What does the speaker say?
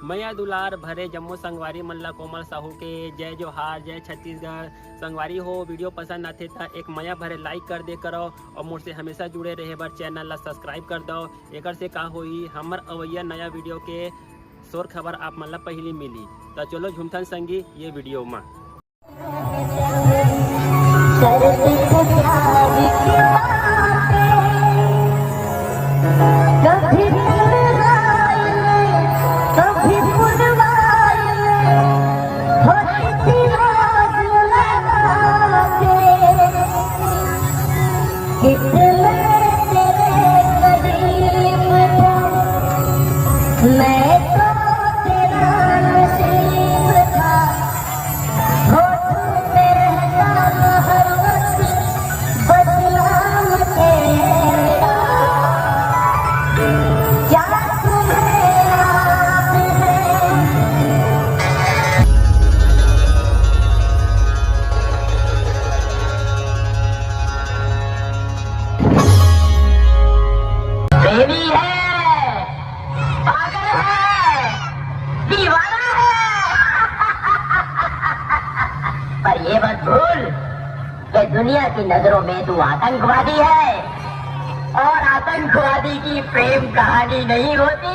मैया दुलार भरे जम्मू संगवारी मल्ला कोमल साहू के जय जोहार, जय छत्तीसगढ़। संगवारी हो वीडियो पसंद आते था एक मैया भरे लाइक कर दे करो और मुझसे हमेशा जुड़े रहे बर चैनल ला सब्सक्राइब कर दो। एक से का होई हमर अवैया नया वीडियो के शोर खबर आप मन ला पहली मिली। तो चलो झुमथन संगी ये वीडियो में पर ये मत भूल कि दुनिया की नजरों में तू आतंकवादी है और आतंकवादी की प्रेम कहानी नहीं होती।